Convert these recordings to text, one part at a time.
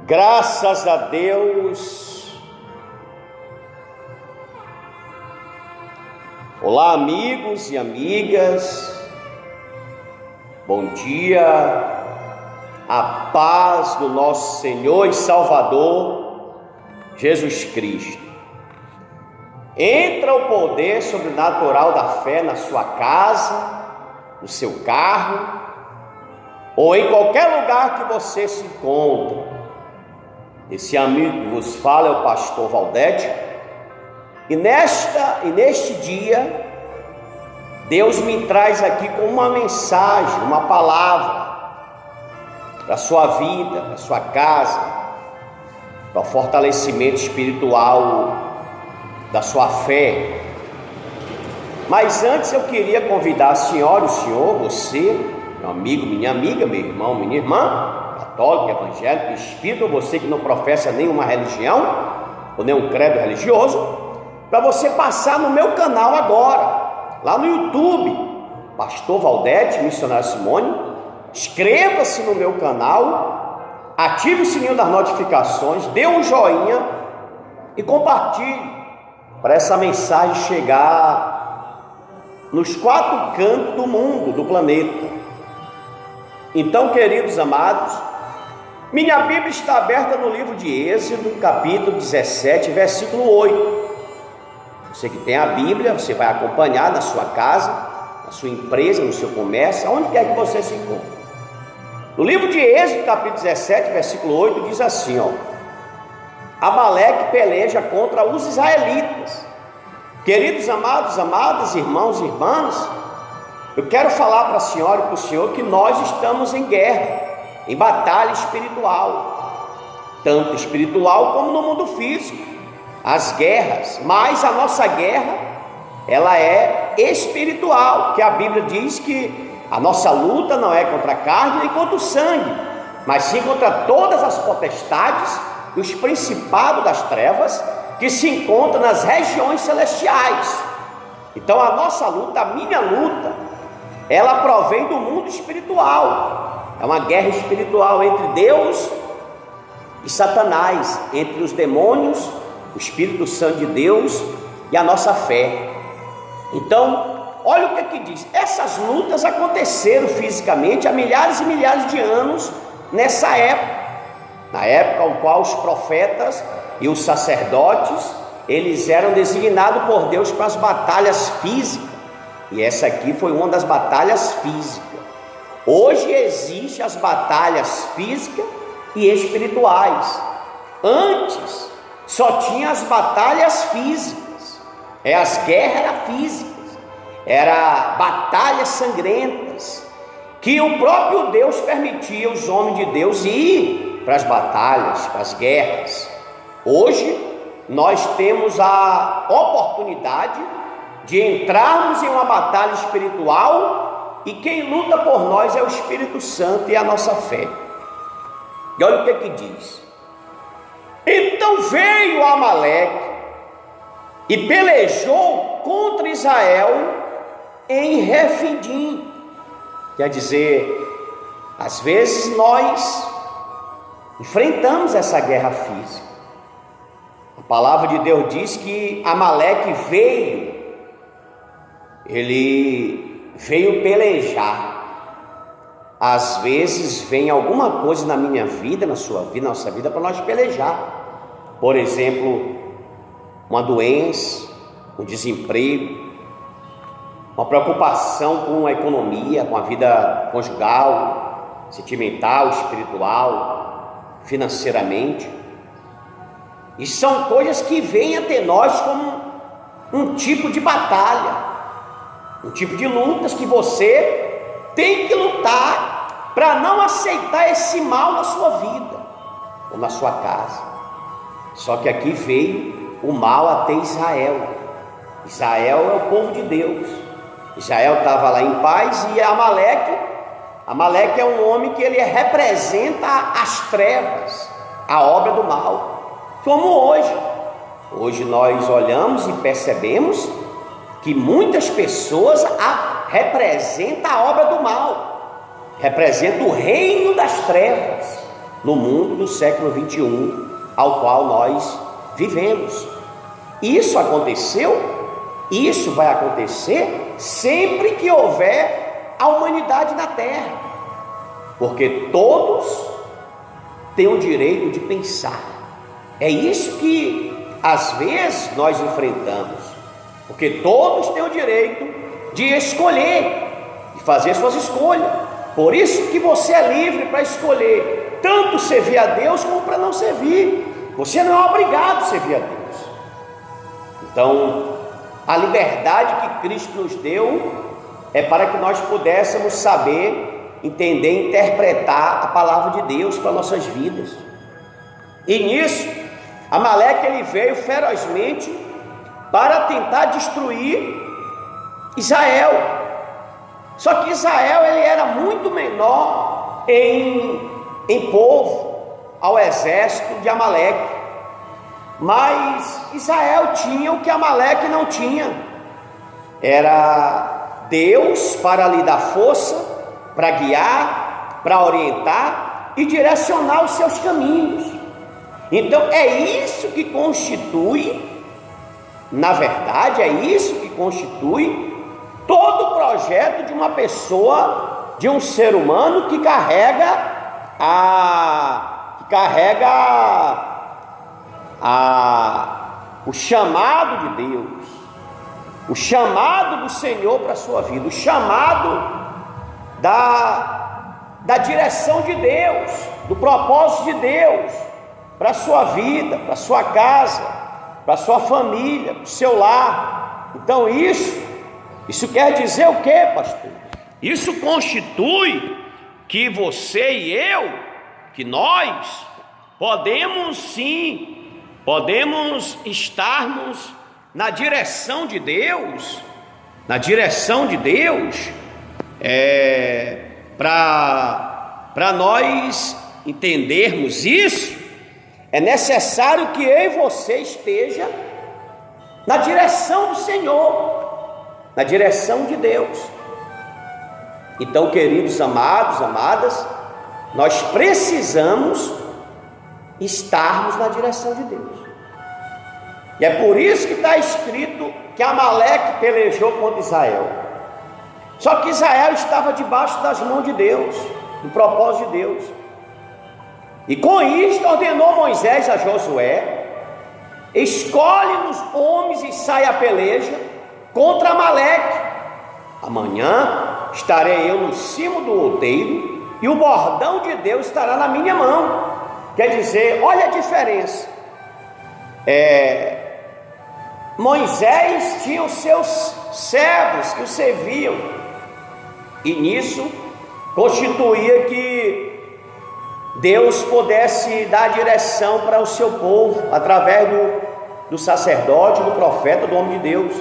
Graças a Deus. Olá, amigos e amigas. Bom dia. A paz do nosso Senhor e Salvador Jesus Cristo. Entra o poder sobrenatural da fé na sua casa, no seu carro ou em qualquer lugar que você se encontre. Esse amigo que vos fala é o pastor Valdete, e neste dia Deus me traz aqui com uma mensagem, uma palavra para a sua vida, para a sua casa, para o fortalecimento espiritual da sua fé. Mas antes eu queria convidar a senhora, o senhor, você, meu amigo, minha amiga, meu irmão, minha irmã, católico, evangélico, espírita, ou você que não professa nenhuma religião ou nenhum credo religioso, para você passar no meu canal agora, lá no YouTube, Pastor Valdete, Missionário Simone. Inscreva-se no meu canal, ative o sininho das notificações, dê um joinha e compartilhe para essa mensagem chegar nos 4 cantos do mundo, do planeta. Então, queridos amados, minha Bíblia está aberta no livro de Êxodo, capítulo 17, versículo 8. Você que tem a Bíblia, você vai acompanhar na sua casa, na sua empresa, no seu comércio, aonde quer que você se encontre. No livro de Êxodo, capítulo 17, versículo 8, diz assim, Amaleque peleja contra os israelitas. Queridos amados, amadas, irmãos e irmãs, eu quero falar para a senhora e para o senhor que nós estamos em guerra, em batalha espiritual, tanto espiritual como no mundo físico, as guerras, mas a nossa guerra, ela é espiritual, que a Bíblia diz que a nossa luta não é contra a carne nem contra o sangue, mas sim contra todas as potestades e os principados das trevas que se encontram nas regiões celestiais. Então a nossa luta, a minha luta, ela provém do mundo espiritual. É uma guerra espiritual entre Deus e Satanás, entre os demônios, o Espírito Santo de Deus e a nossa fé. Então, olha o que diz. Essas lutas aconteceram fisicamente há milhares e milhares de anos nessa época. Na época em qual os profetas e os sacerdotes, eles eram designados por Deus para as batalhas físicas. E essa aqui foi uma das batalhas físicas. Hoje existem as batalhas físicas e espirituais. Antes só tinha as batalhas físicas. As guerras eram físicas, eram batalhas sangrentas, que o próprio Deus permitia os homens de Deus ir para as batalhas, para as guerras. Hoje nós temos a oportunidade de entrarmos em uma batalha espiritual, e quem luta por nós é o Espírito Santo e a nossa fé. E olha o que diz. Então veio Amaleque e pelejou contra Israel em Refidim. Quer dizer, às vezes nós enfrentamos essa guerra física. A palavra de Deus diz que Amaleque ele veio pelejar. Às vezes vem alguma coisa na minha vida, na sua vida, na nossa vida, para nós pelejar. Por exemplo, uma doença, um desemprego, uma preocupação com a economia, com a vida conjugal, sentimental, espiritual, financeiramente. E são coisas que vêm até nós como um tipo de batalha, um tipo de lutas que você tem que lutar para não aceitar esse mal na sua vida ou na sua casa. Só que aqui veio o mal até Israel. Israel é o povo de Deus. Israel estava lá em paz, e Amaleque é um homem que ele representa as trevas, a obra do mal, como hoje. Hoje nós olhamos e percebemos que muitas pessoas representam a obra do mal, representa o reino das trevas, no mundo do século 21 ao qual nós vivemos. Isso aconteceu, isso vai acontecer sempre que houver a humanidade na terra, porque todos têm o direito de pensar. É isso que às vezes nós enfrentamos, porque todos têm o direito de escolher, de fazer suas escolhas. Por isso que você é livre para escolher tanto servir a Deus como para não servir. Você não é obrigado a servir a Deus. Então, a liberdade que Cristo nos deu é para que nós pudéssemos saber, entender, interpretar a palavra de Deus para nossas vidas. E nisso, Amaleque ele veio ferozmente para tentar destruir Israel. Só que Israel ele era muito menor em povo ao exército de Amaleque. Mas Israel tinha o que Amaleque não tinha. Era Deus para lhe dar força, para guiar, para orientar e direcionar os seus caminhos. Então é isso que constitui, na verdade, é isso que constitui todo o projeto de uma pessoa, de um ser humano que carrega o chamado de Deus, o chamado do Senhor para a sua vida, o chamado da direção de Deus, do propósito de Deus para a sua vida, para a sua casa, para a sua família, para o seu lar. Então isso quer dizer o que, pastor? Isso constitui que você e eu, que nós podemos estarmos na direção de Deus, para nós entendermos isso, é necessário que eu e você esteja na direção do Senhor, na direção de Deus. Então, queridos amados, amadas, nós precisamos estarmos na direção de Deus. E é por isso que está escrito que Amaleque pelejou contra Israel. Só que Israel estava debaixo das mãos de Deus, do propósito de Deus. E com isto ordenou Moisés a Josué: escolhe-nos homens e sai a peleja contra Amaleque. Amanhã estarei eu no cimo do outeiro e o bordão de Deus estará na minha mão. Quer dizer, olha a diferença. Moisés tinha os seus servos que o serviam, e nisso constituía que Deus pudesse dar direção para o seu povo através do sacerdote, do profeta, do homem de Deus.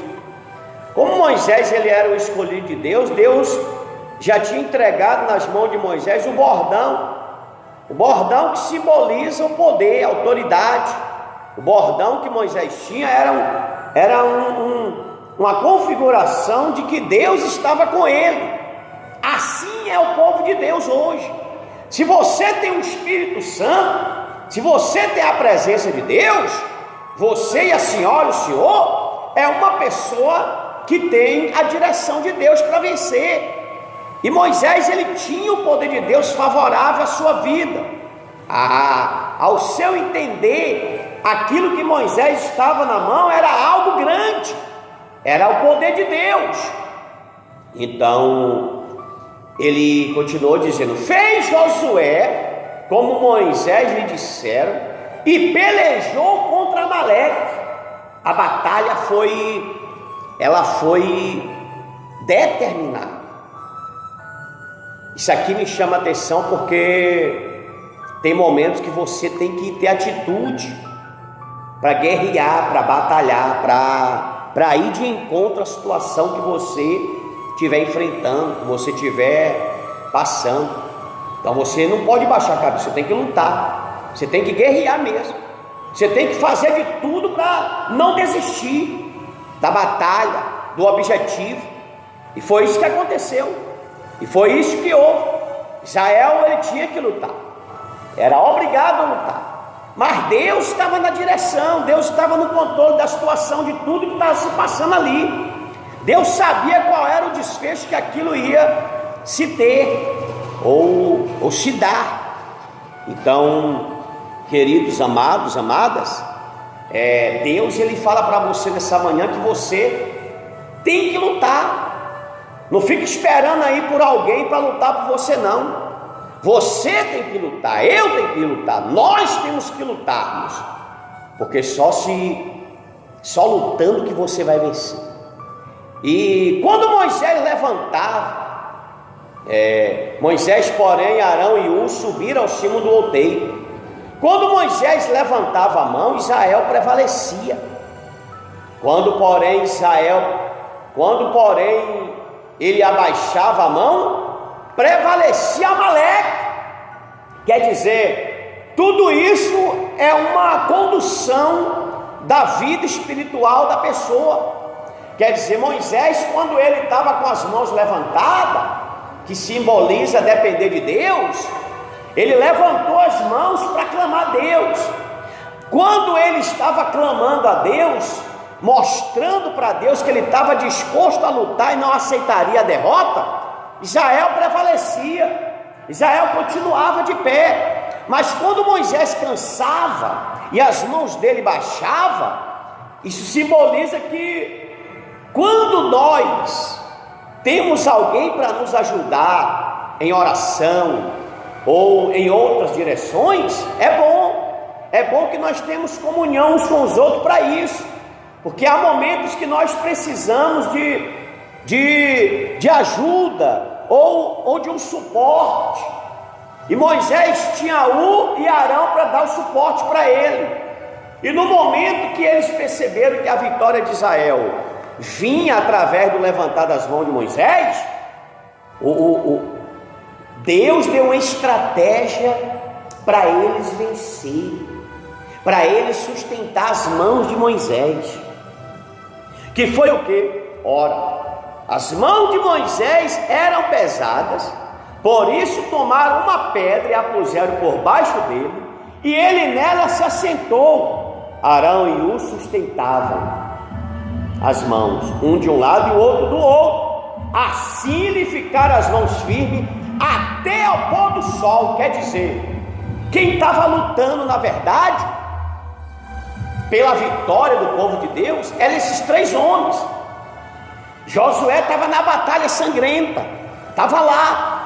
Como Moisés ele era o escolhido de Deus, Deus já tinha entregado nas mãos de Moisés o bordão que simboliza o poder, a autoridade. O bordão que Moisés tinha era uma configuração de que Deus estava com ele. Assim é o povo de Deus hoje. Se você tem o Espírito Santo, se você tem a presença de Deus, você e a senhora, o senhor, é uma pessoa que tem a direção de Deus para vencer. E Moisés ele tinha o poder de Deus favorável à sua vida. Ao seu entender, aquilo que Moisés estava na mão era algo grande, era o poder de Deus. Então ele continuou dizendo: fez Josué como Moisés lhe disseram e pelejou contra Amaleque. A batalha foi determinada. Isso aqui me chama a atenção porque tem momentos que você tem que ter atitude para guerrear, para batalhar, para ir de encontro à situação que você estiver enfrentando, que você estiver passando. Então você não pode baixar a cabeça, você tem que lutar, você tem que guerrear mesmo, você tem que fazer de tudo para não desistir da batalha, do objetivo. E foi isso que aconteceu, e foi isso que houve. Israel ele tinha que lutar. era obrigado a lutar. Mas Deus estava na direção, Deus estava no controle da situação, de tudo que estava se passando ali. Deus sabia qual era o desfecho que aquilo ia se ter ou se dar. Então, queridos amados, amadas, Deus ele fala para você nessa manhã que você tem que lutar. Não fique esperando aí por alguém para lutar por você, não. Você tem que lutar, eu tenho que lutar, nós temos que lutarmos, porque só lutando que você vai vencer. E quando Moisés levantava, Moisés, porém, Arão e Hur subiram ao cimo do outeiro. Quando Moisés levantava a mão, Israel prevalecia. Quando porém ele abaixava a mão, prevalecia Amaleque. Quer dizer, tudo isso é uma condução da vida espiritual da pessoa. Quer dizer, Moisés, quando ele estava com as mãos levantadas, que simboliza depender de Deus, ele levantou as mãos para clamar a Deus. Quando ele estava clamando a Deus, mostrando para Deus que ele estava disposto a lutar e não aceitaria a derrota, Israel prevalecia, Israel continuava de pé. Mas quando Moisés cansava e as mãos dele baixavam, isso simboliza que quando nós temos alguém para nos ajudar em oração ou em outras direções, é bom que nós temos comunhão uns com os outros para isso, porque há momentos que nós precisamos de ajuda ou de um suporte, e Moisés tinha Hur e Arão para dar o suporte para ele. E no momento que eles perceberam que a vitória de Israel vinha através do levantar das mãos de Moisés, Deus deu uma estratégia para eles vencerem, para eles sustentar as mãos de Moisés, que foi o quê? Ora, as mãos de Moisés eram pesadas, por isso tomaram uma pedra e a puseram por baixo dele, e ele nela se assentou. Arão e Hur sustentavam as mãos, um de um lado e o outro do outro. Assim lhe ficaram as mãos firmes até ao pôr do sol. Quer dizer, quem estava lutando na verdade pela vitória do povo de Deus eram esses três homens. Josué estava na batalha sangrenta, estava lá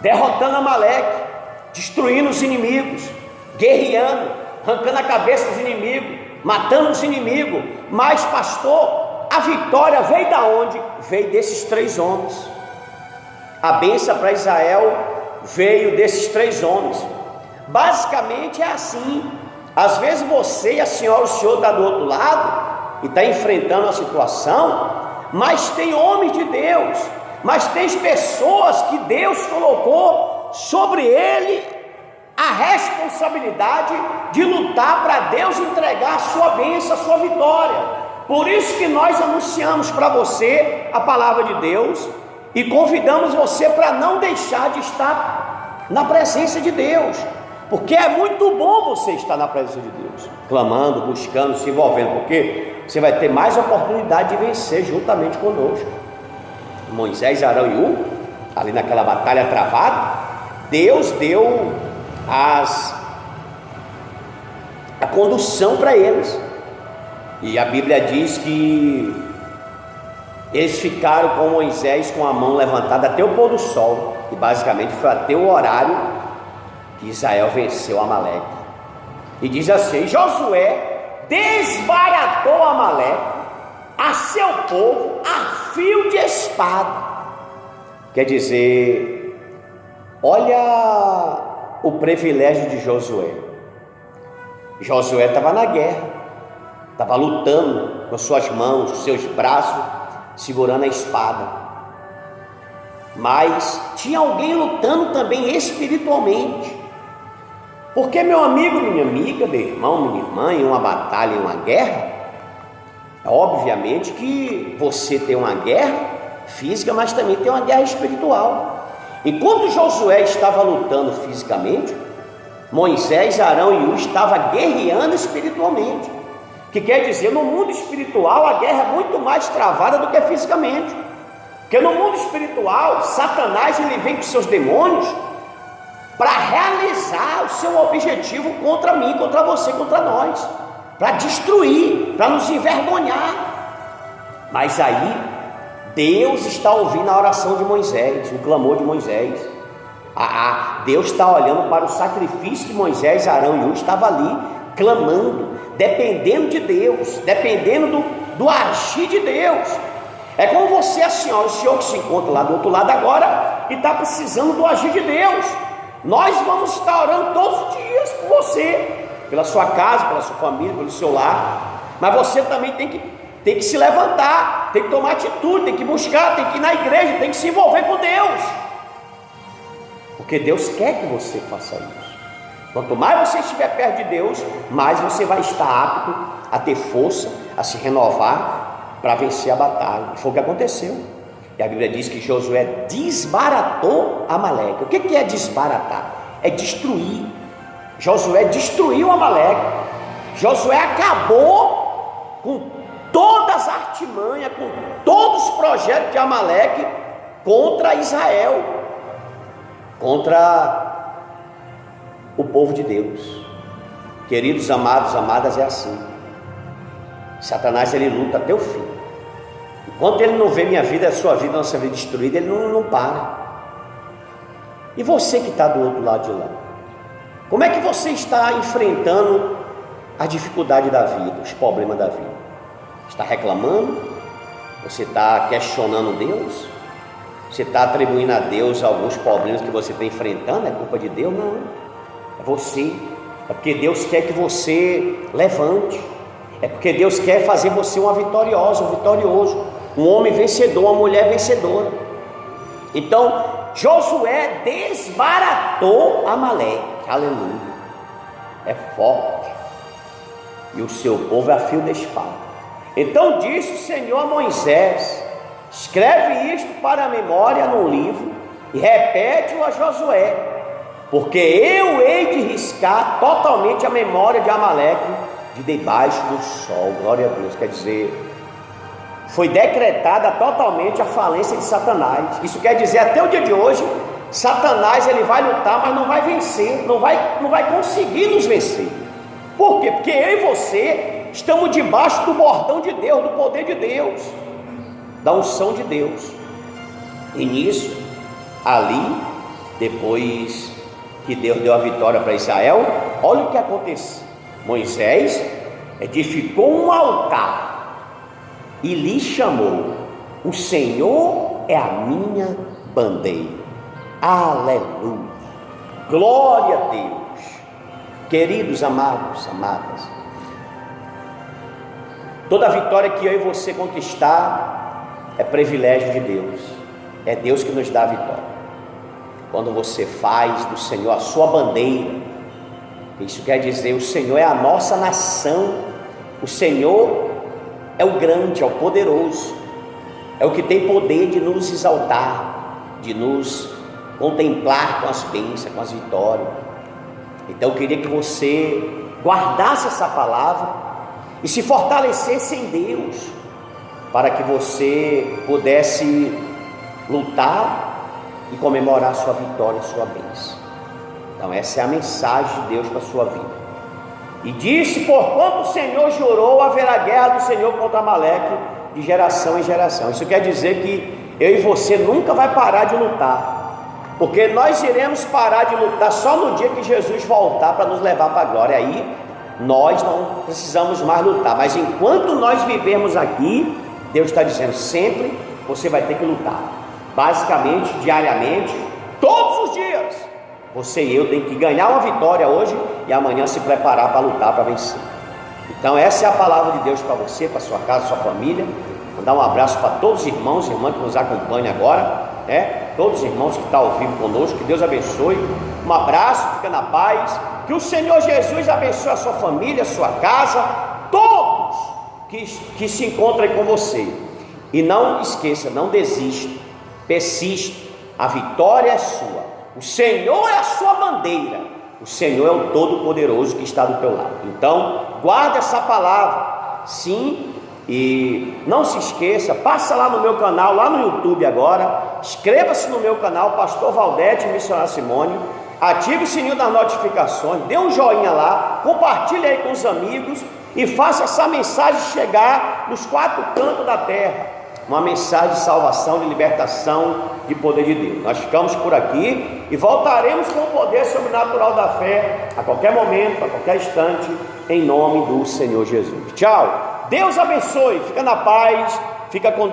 derrotando Amaleque, destruindo os inimigos, guerreando, arrancando a cabeça dos inimigos, matando os inimigos. Mas pastor, a vitória veio da onde? Veio desses três homens. A bênção para Israel veio desses três homens. Basicamente é assim. Às vezes você e a senhora, o senhor está do outro lado e está enfrentando a situação, mas tem homens de Deus, mas tem pessoas que Deus colocou sobre ele a responsabilidade de lutar para Deus entregar a sua bênção, a sua vitória. Por isso que nós anunciamos para você a palavra de Deus e convidamos você para não deixar de estar na presença de Deus, porque é muito bom você estar na presença de Deus, clamando, buscando, se envolvendo, porque você vai ter mais oportunidade de vencer juntamente conosco. Moisés, Arão e Hur, ali naquela batalha travada, Deus deu a condução para eles, e a Bíblia diz que eles ficaram com Moisés com a mão levantada até o pôr do sol, que basicamente foi até o horário que Israel venceu Amaleque. E diz assim: Josué desbaratou Amaleque a seu povo a fio de espada. Quer dizer, olha o privilégio de Josué. Josué estava na guerra, estava lutando com suas mãos, seus braços, segurando a espada, mas tinha alguém lutando também espiritualmente, porque, meu amigo, minha amiga, meu irmão, minha irmã, em uma batalha, em uma guerra, obviamente que você tem uma guerra física, mas também tem uma guerra espiritual. Enquanto Josué estava lutando fisicamente, Moisés, Arão e Hur estavam guerreando espiritualmente, que quer dizer, no mundo espiritual a guerra é muito mais travada do que fisicamente, porque no mundo espiritual Satanás ele vem com seus demônios para realizar o seu objetivo contra mim, contra você, contra nós, para destruir, para nos envergonhar. Mas aí Deus está ouvindo a oração de Moisés, o clamor de Moisés. Deus está olhando para o sacrifício que Moisés, Arão e Hur estavam ali clamando, dependendo de Deus, dependendo do agir de Deus. É como você, a senhora, o senhor que se encontra lá do outro lado agora e está precisando do agir de Deus. Nós vamos estar orando todos os dias por você, pela sua casa, pela sua família, pelo seu lar. Mas você também tem que se levantar, tem que tomar atitude, tem que buscar, tem que ir na igreja, tem que se envolver com Deus, porque Deus quer que você faça isso. Quanto mais você estiver perto de Deus, mais você vai estar apto a ter força, a se renovar para vencer a batalha. E foi o que aconteceu. E a Bíblia diz que Josué desbaratou Amaleque. O que é desbaratar? É destruir. Josué destruiu Amaleque. Josué acabou com todas as artimanhas, com todos os projetos de Amaleque contra Israel, contra o povo de Deus. Queridos amados, amadas, é assim. Satanás ele luta até o fim. Enquanto ele não vê minha vida, a sua vida, a nossa vida destruída, ele não para. E você que está do outro lado de lá, como é que você está enfrentando a dificuldade da vida, os problemas da vida? Está reclamando? Você está questionando Deus? Você está atribuindo a Deus alguns problemas que você está enfrentando? É culpa de Deus? Não, é você. É porque Deus quer que você levante. É porque Deus quer fazer você uma vitoriosa, um vitorioso, um homem vencedor, uma mulher vencedora. Então Josué desbaratou Amaleque. Aleluia. É forte. E o seu povo é a fio da espada. Então disse o Senhor a Moisés: escreve isto para a memória num livro e repete-o a Josué, porque eu hei de riscar totalmente a memória de Amaleque de debaixo do sol. Glória a Deus. Quer dizer, foi decretada totalmente a falência de Satanás. Isso quer dizer, até o dia de hoje, Satanás ele vai lutar, mas não vai vencer, não vai conseguir nos vencer. Por quê? Porque eu e você estamos debaixo do bordão de Deus, do poder de Deus, da unção de Deus. E nisso, ali, depois que Deus deu a vitória para Israel, olha o que aconteceu. Moisés edificou um altar e lhe chamou: o Senhor é a minha bandeira. Aleluia, glória a Deus. Queridos amados, amadas, toda vitória que eu e você conquistar é privilégio de Deus. É Deus que nos dá a vitória. Quando você faz do Senhor a sua bandeira, isso quer dizer, o Senhor é a nossa nação, o Senhor é o grande, é o poderoso, é o que tem poder de nos exaltar, de nos contemplar com as bênçãos, com as vitórias. Então eu queria que você guardasse essa palavra e se fortalecesse em Deus, para que você pudesse lutar e comemorar a sua vitória, a sua bênção. Então essa é a mensagem de Deus para a sua vida. E disse: porquanto o Senhor jurou, haverá guerra do Senhor contra Amaleque de geração em geração. Isso quer dizer que eu e você nunca vai parar de lutar, porque nós iremos parar de lutar só no dia que Jesus voltar para nos levar para a glória. Aí nós não precisamos mais lutar, mas enquanto nós vivermos aqui, Deus está dizendo: sempre você vai ter que lutar, basicamente, diariamente, todos os dias. Você e eu tem que ganhar uma vitória hoje e amanhã se preparar para lutar, para vencer. Então essa é a palavra de Deus para você, para sua casa, sua família. Mandar um abraço para todos os irmãos e irmãs que nos acompanham agora, todos os irmãos que estão ao vivo conosco. Que Deus abençoe. Um abraço, fica na paz. Que o Senhor Jesus abençoe a sua família, a sua casa, todos que se encontrem com você. E não esqueça, não desista, persista. A vitória é sua. O Senhor é a sua bandeira. o Senhor é o Todo-Poderoso que está do teu lado. Então, guarda essa palavra, sim, e não se esqueça, passa lá no meu canal, lá no YouTube agora, inscreva-se no meu canal, Pastor Valdete Missionário Simone, ative o sininho das notificações, dê um joinha lá, compartilhe aí com os amigos e faça essa mensagem chegar nos 4 cantos da terra, uma mensagem de salvação, de libertação, de poder de Deus. Nós ficamos por aqui e voltaremos com o poder sobrenatural da fé a qualquer momento, a qualquer instante, em nome do Senhor Jesus. Tchau, Deus abençoe, fica na paz, fica com